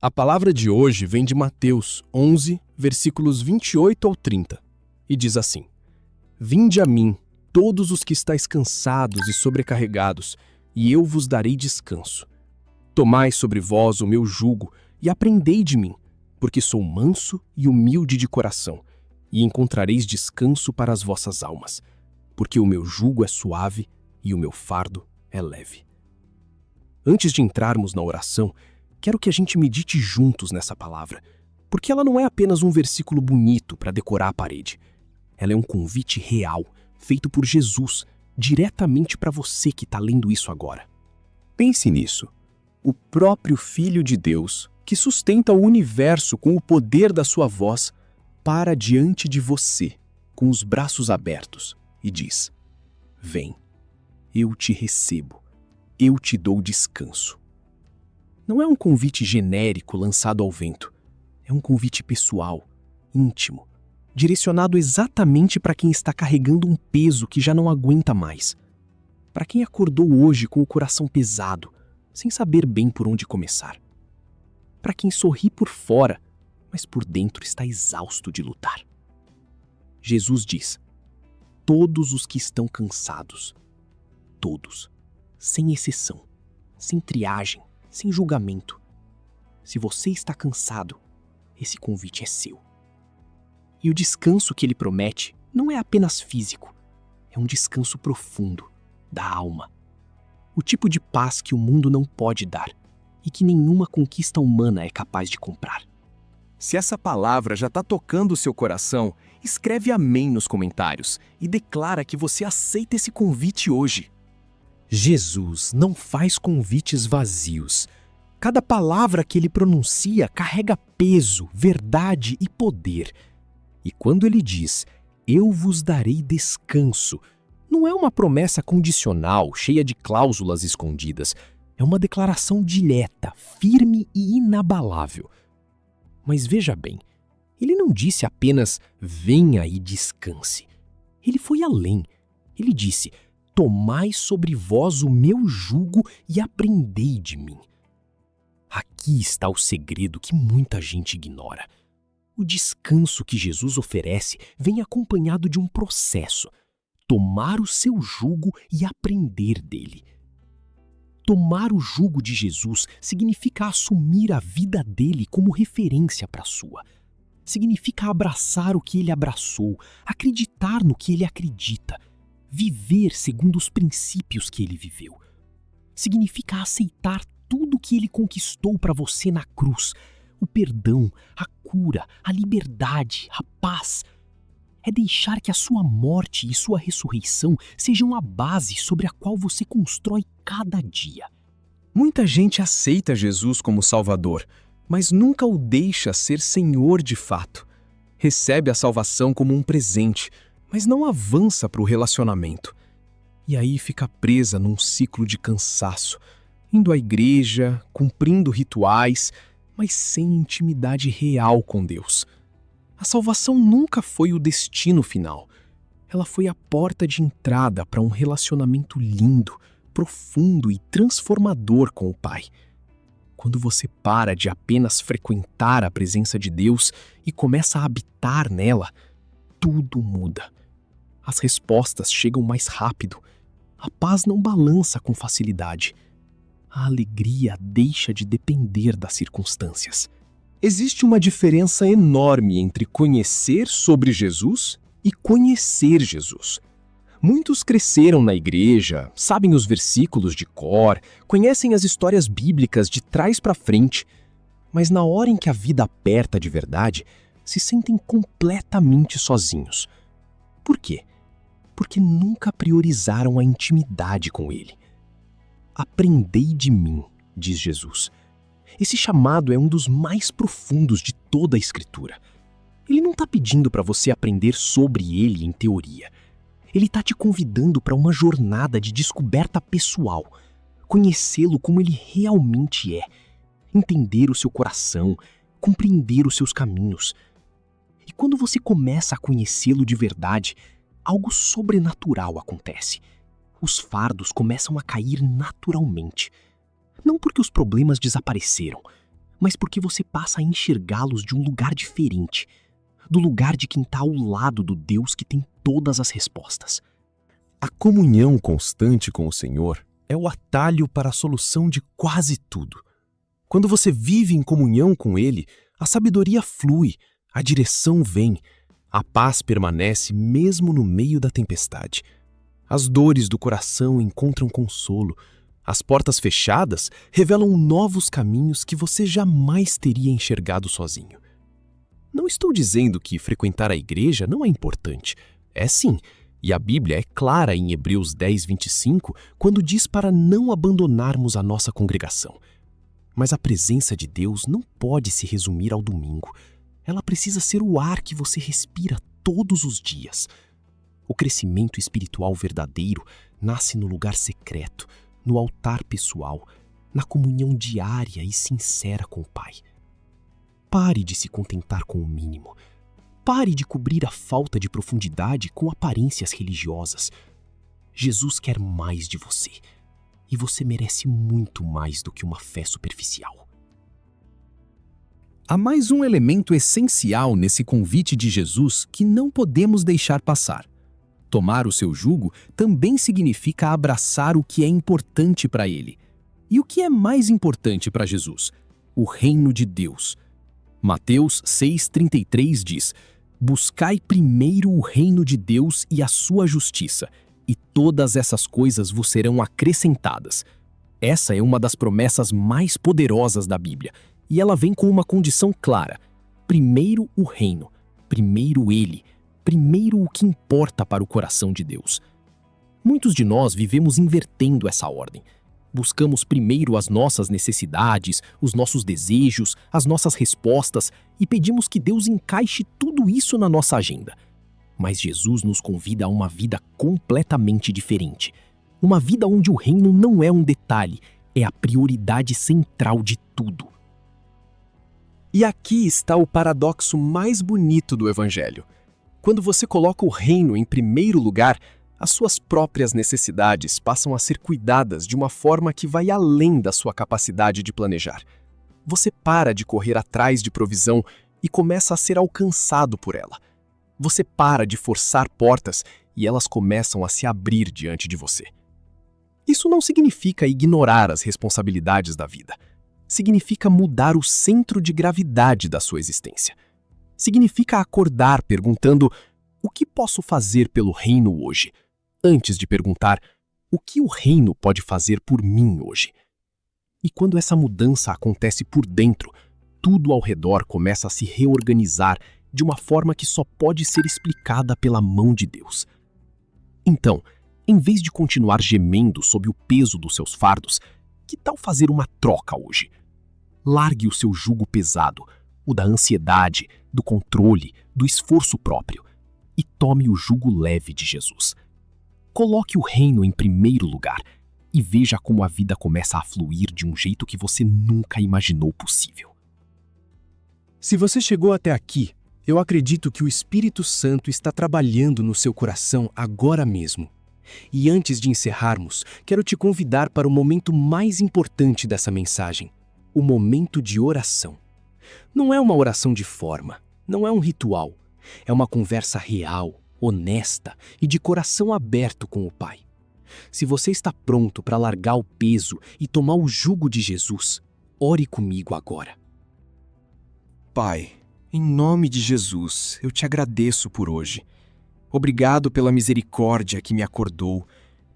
A palavra de hoje vem de Mateus 11, versículos 28 ao 30, e diz assim: Vinde a mim, todos os que estáis cansados e sobrecarregados, e eu vos darei descanso. Tomai sobre vós o meu jugo e aprendei de mim, porque sou manso e humilde de coração, e encontrareis descanso para as vossas almas, porque o meu jugo é suave e o meu fardo é leve. Antes de entrarmos na oração, quero que a gente medite juntos nessa palavra, porque ela não é apenas um versículo bonito para decorar a parede. Ela é um convite real, feito por Jesus, diretamente para você que está lendo isso agora. Pense nisso. O próprio Filho de Deus, que sustenta o universo com o poder da sua voz, para diante de você, com os braços abertos, e diz: Vem, eu te recebo, eu te dou descanso. Não é um convite genérico lançado ao vento. É um convite pessoal, íntimo, direcionado exatamente para quem está carregando um peso que já não aguenta mais. Para quem acordou hoje com o coração pesado, sem saber bem por onde começar. Para quem sorri por fora, mas por dentro está exausto de lutar. Jesus diz: todos os que estão cansados, todos, sem exceção, sem triagem, sem julgamento. Se você está cansado, esse convite é seu. E o descanso que ele promete não é apenas físico, é um descanso profundo, da alma. O tipo de paz que o mundo não pode dar e que nenhuma conquista humana é capaz de comprar. Se essa palavra já está tocando o seu coração, escreve amém nos comentários e declara que você aceita esse convite hoje. Jesus não faz convites vazios. Cada palavra que ele pronuncia carrega peso, verdade e poder. E quando ele diz, eu vos darei descanso, não é uma promessa condicional, cheia de cláusulas escondidas. É uma declaração direta, firme e inabalável. Mas veja bem, ele não disse apenas, venha e descanse. Ele foi além. Ele disse, tomai sobre vós o meu jugo e aprendei de mim. Aqui está o segredo que muita gente ignora. O descanso que Jesus oferece vem acompanhado de um processo. Tomar o seu jugo e aprender dele. Tomar o jugo de Jesus significa assumir a vida dele como referência para a sua. Significa abraçar o que ele abraçou, acreditar no que ele acredita, viver segundo os princípios que ele viveu. Significa aceitar tudo que ele conquistou para você na cruz, o perdão, a cura, a liberdade, a paz. É deixar que a sua morte e sua ressurreição sejam a base sobre a qual você constrói cada dia. Muita gente aceita Jesus como Salvador, mas nunca o deixa ser Senhor de fato. Recebe a salvação como um presente, mas não avança para o relacionamento. E aí fica presa num ciclo de cansaço, indo à igreja, cumprindo rituais, mas sem intimidade real com Deus. A salvação nunca foi o destino final. Ela foi a porta de entrada para um relacionamento lindo, profundo e transformador com o Pai. Quando você para de apenas frequentar a presença de Deus e começa a habitar nela, tudo muda. As respostas chegam mais rápido. A paz não balança com facilidade. A alegria deixa de depender das circunstâncias. Existe uma diferença enorme entre conhecer sobre Jesus e conhecer Jesus. Muitos cresceram na igreja, sabem os versículos de cor, conhecem as histórias bíblicas de trás para frente, mas na hora em que a vida aperta de verdade, se sentem completamente sozinhos. Por quê? Porque nunca priorizaram a intimidade com Ele. Aprendei de mim, diz Jesus. Esse chamado é um dos mais profundos de toda a Escritura. Ele não está pedindo para você aprender sobre Ele em teoria. Ele está te convidando para uma jornada de descoberta pessoal, conhecê-lo como Ele realmente é, entender o seu coração, compreender os seus caminhos. E quando você começa a conhecê-lo de verdade, algo sobrenatural acontece. Os fardos começam a cair naturalmente. Não porque os problemas desapareceram, mas porque você passa a enxergá-los de um lugar diferente, do lugar de quem está ao lado do Deus que tem todas as respostas. A comunhão constante com o Senhor é o atalho para a solução de quase tudo. Quando você vive em comunhão com Ele, a sabedoria flui, a direção vem, a paz permanece mesmo no meio da tempestade. As dores do coração encontram consolo, as portas fechadas revelam novos caminhos que você jamais teria enxergado sozinho. Não estou dizendo que frequentar a igreja não é importante. É sim, e a Bíblia é clara em Hebreus 10:25, quando diz para não abandonarmos a nossa congregação. Mas a presença de Deus não pode se resumir ao domingo. Ela precisa ser o ar que você respira todos os dias. O crescimento espiritual verdadeiro nasce no lugar secreto, no altar pessoal, na comunhão diária e sincera com o Pai. Pare de se contentar com o mínimo. Pare de cobrir a falta de profundidade com aparências religiosas. Jesus quer mais de você. E você merece muito mais do que uma fé superficial. Há mais um elemento essencial nesse convite de Jesus que não podemos deixar passar. Tomar o seu jugo também significa abraçar o que é importante para ele. E o que é mais importante para Jesus? O reino de Deus. Mateus 6,33 diz: buscai primeiro o reino de Deus e a sua justiça, e todas essas coisas vos serão acrescentadas. Essa é uma das promessas mais poderosas da Bíblia, e ela vem com uma condição clara: primeiro o reino, primeiro ele, primeiro o que importa para o coração de Deus. Muitos de nós vivemos invertendo essa ordem. Buscamos primeiro as nossas necessidades, os nossos desejos, as nossas respostas e pedimos que Deus encaixe tudo isso na nossa agenda. Mas Jesus nos convida a uma vida completamente diferente. Uma vida onde o reino não é um detalhe, é a prioridade central de tudo. E aqui está o paradoxo mais bonito do Evangelho. Quando você coloca o reino em primeiro lugar, as suas próprias necessidades passam a ser cuidadas de uma forma que vai além da sua capacidade de planejar. Você para de correr atrás de provisão e começa a ser alcançado por ela. Você para de forçar portas e elas começam a se abrir diante de você. Isso não significa ignorar as responsabilidades da vida. Significa mudar o centro de gravidade da sua existência. Significa acordar perguntando: o que posso fazer pelo reino hoje? Antes de perguntar: o que o reino pode fazer por mim hoje? E quando essa mudança acontece por dentro, tudo ao redor começa a se reorganizar de uma forma que só pode ser explicada pela mão de Deus. Então, em vez de continuar gemendo sob o peso dos seus fardos, que tal fazer uma troca hoje? Largue o seu jugo pesado, o da ansiedade, do controle, do esforço próprio, e tome o jugo leve de Jesus. Coloque o reino em primeiro lugar e veja como a vida começa a fluir de um jeito que você nunca imaginou possível. Se você chegou até aqui, eu acredito que o Espírito Santo está trabalhando no seu coração agora mesmo. E antes de encerrarmos, quero te convidar para o momento mais importante dessa mensagem, o momento de oração. Não é uma oração de forma, não é um ritual, é uma conversa real, honesta e de coração aberto com o Pai. Se você está pronto para largar o peso e tomar o jugo de Jesus, ore comigo agora. Pai, em nome de Jesus, eu te agradeço por hoje. Obrigado pela misericórdia que me acordou,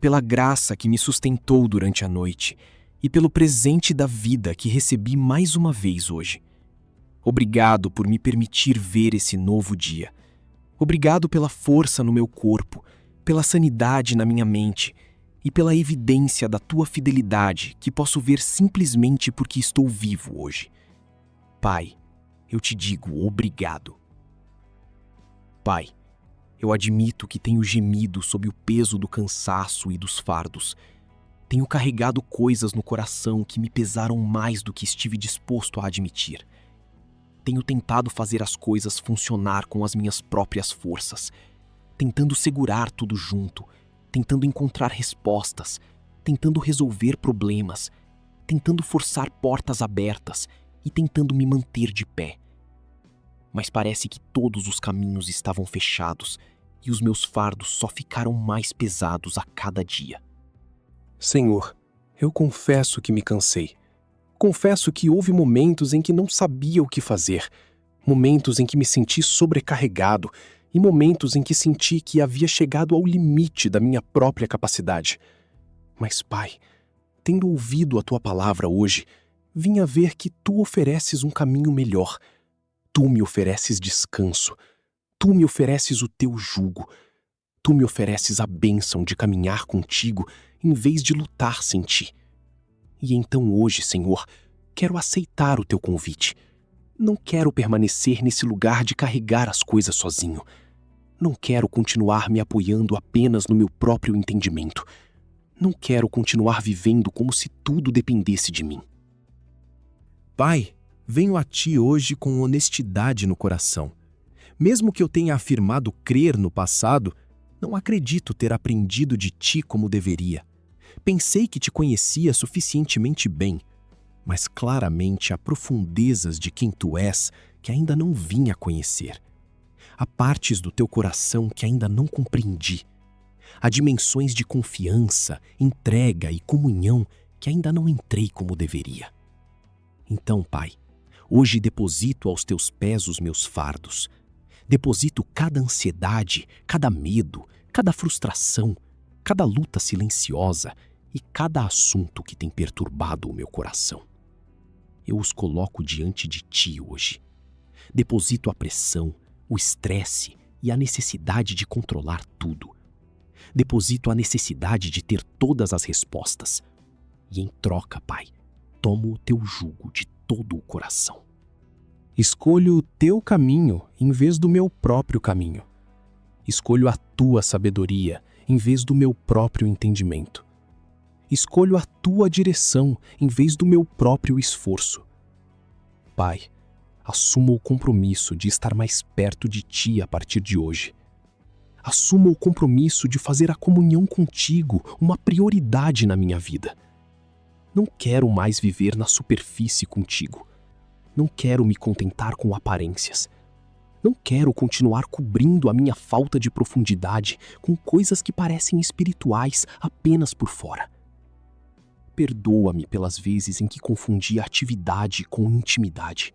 pela graça que me sustentou durante a noite e pelo presente da vida que recebi mais uma vez hoje. Obrigado por me permitir ver esse novo dia. Obrigado pela força no meu corpo, pela sanidade na minha mente e pela evidência da tua fidelidade que posso ver simplesmente porque estou vivo hoje. Pai, eu te digo obrigado. Pai, eu admito que tenho gemido sob o peso do cansaço e dos fardos. Tenho carregado coisas no coração que me pesaram mais do que estive disposto a admitir. Tenho tentado fazer as coisas funcionar com as minhas próprias forças, tentando segurar tudo junto, tentando encontrar respostas, tentando resolver problemas, tentando forçar portas abertas e tentando me manter de pé. Mas parece que todos os caminhos estavam fechados e os meus fardos só ficaram mais pesados a cada dia. Senhor, eu confesso que me cansei. Confesso que houve momentos em que não sabia o que fazer, momentos em que me senti sobrecarregado e momentos em que senti que havia chegado ao limite da minha própria capacidade. Mas, Pai, tendo ouvido a Tua palavra hoje, vim a ver que Tu ofereces um caminho melhor. Tu me ofereces descanso. Tu me ofereces o Teu jugo. Tu me ofereces a bênção de caminhar contigo em vez de lutar sem Ti. E então hoje, Senhor, quero aceitar o Teu convite. Não quero permanecer nesse lugar de carregar as coisas sozinho. Não quero continuar me apoiando apenas no meu próprio entendimento. Não quero continuar vivendo como se tudo dependesse de mim. Pai, venho a Ti hoje com honestidade no coração. Mesmo que eu tenha afirmado crer no passado, não acredito ter aprendido de Ti como deveria. Pensei que Te conhecia suficientemente bem, mas claramente há profundezas de quem Tu és que ainda não vim a conhecer. Há partes do Teu coração que ainda não compreendi. Há dimensões de confiança, entrega e comunhão que ainda não entrei como deveria. Então, Pai, hoje deposito aos Teus pés os meus fardos. Deposito cada ansiedade, cada medo, cada frustração, cada luta silenciosa e cada assunto que tem perturbado o meu coração. Eu os coloco diante de Ti hoje. Deposito a pressão, o estresse e a necessidade de controlar tudo. Deposito a necessidade de ter todas as respostas. E em troca, Pai, tomo o Teu jugo de todo o coração. Escolho o Teu caminho em vez do meu próprio caminho. Escolho a Tua sabedoria em vez do meu próprio entendimento. Escolho a Tua direção em vez do meu próprio esforço. Pai, assumo o compromisso de estar mais perto de Ti a partir de hoje. Assumo o compromisso de fazer a comunhão contigo uma prioridade na minha vida. Não quero mais viver na superfície contigo. Não quero me contentar com aparências. Não quero continuar cobrindo a minha falta de profundidade com coisas que parecem espirituais apenas por fora. Perdoa-me pelas vezes em que confundi atividade com intimidade.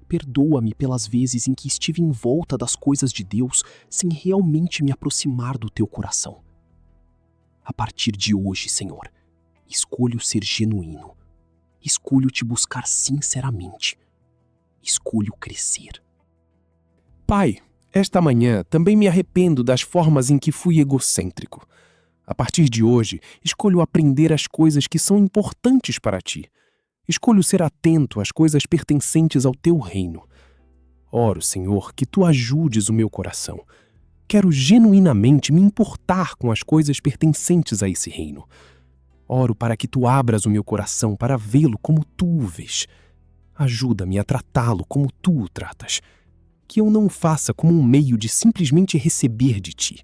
Perdoa-me pelas vezes em que estive em volta das coisas de Deus sem realmente me aproximar do Teu coração. A partir de hoje, Senhor, escolho ser genuíno. Escolho Te buscar sinceramente. Escolho crescer. Pai, esta manhã também me arrependo das formas em que fui egocêntrico. A partir de hoje, escolho aprender as coisas que são importantes para Ti. Escolho ser atento às coisas pertencentes ao Teu reino. Oro, Senhor, que Tu ajudes o meu coração. Quero genuinamente me importar com as coisas pertencentes a esse reino. Oro para que Tu abras o meu coração para vê-lo como Tu o vês. Ajuda-me a tratá-lo como Tu o tratas. Que eu não o faça como um meio de simplesmente receber de Ti.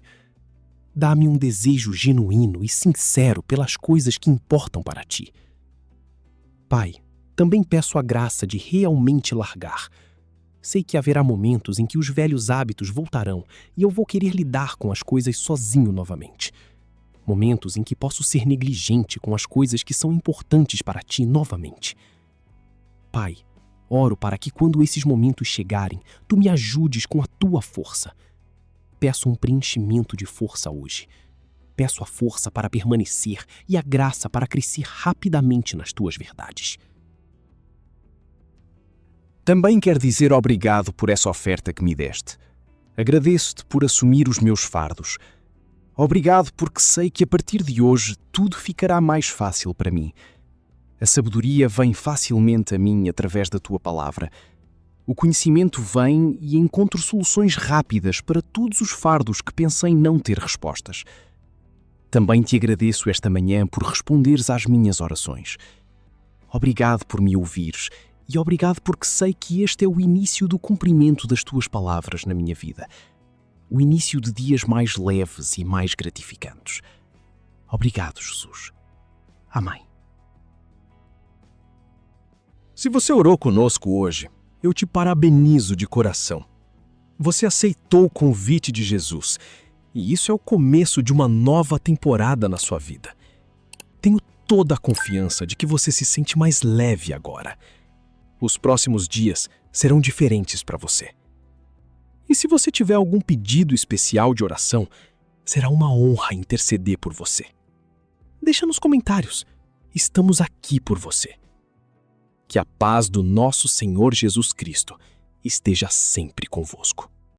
Dá-me um desejo genuíno e sincero pelas coisas que importam para Ti. Pai, também peço a graça de realmente largar. Sei que haverá momentos em que os velhos hábitos voltarão e eu vou querer lidar com as coisas sozinho novamente. Momentos em que posso ser negligente com as coisas que são importantes para Ti novamente. Pai, oro para que quando esses momentos chegarem, Tu me ajudes com a Tua força. Peço um preenchimento de força hoje. Peço a força para permanecer e a graça para crescer rapidamente nas Tuas verdades. Também quero dizer obrigado por essa oferta que me deste. Agradeço-te por assumir os meus fardos. Obrigado porque sei que a partir de hoje tudo ficará mais fácil para mim. A sabedoria vem facilmente a mim através da Tua palavra. O conhecimento vem e encontro soluções rápidas para todos os fardos que pensei não ter respostas. Também Te agradeço esta manhã por responderes às minhas orações. Obrigado por me ouvires e obrigado porque sei que este é o início do cumprimento das Tuas palavras na minha vida. O início de dias mais leves e mais gratificantes. Obrigado, Jesus. Amém. Se você orou conosco hoje, eu te parabenizo de coração. Você aceitou o convite de Jesus, e isso é o começo de uma nova temporada na sua vida. Tenho toda a confiança de que você se sente mais leve agora. Os próximos dias serão diferentes para você. E se você tiver algum pedido especial de oração, será uma honra interceder por você. Deixa nos comentários. Estamos aqui por você. Que a paz do nosso Senhor Jesus Cristo esteja sempre convosco.